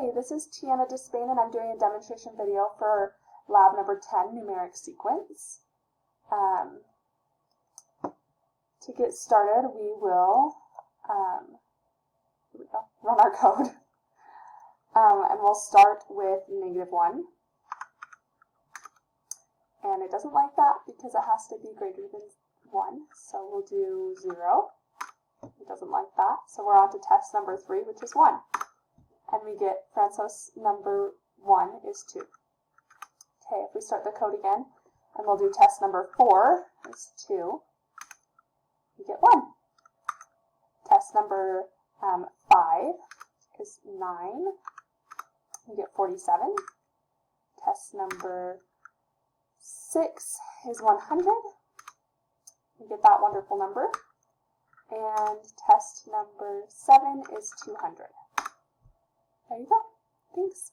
Hey, this is Tiana Despain, and I'm doing a demonstration video for lab number 10, Numeric Sequence. To get started, we will run our code. And we'll start with -1. And it doesn't like that because it has to be greater than 1, so we'll do 0. It doesn't like that, so we're on to test number 3, which is 1. And we get Francois number 1 is 2. Okay, if we start the code again, and we'll do test number 4 is 2, we get 1. Test number 5 is 9, we get 47. Test number 6 is 100, we get that wonderful number. And test number 7 is 200. There you go. Thanks.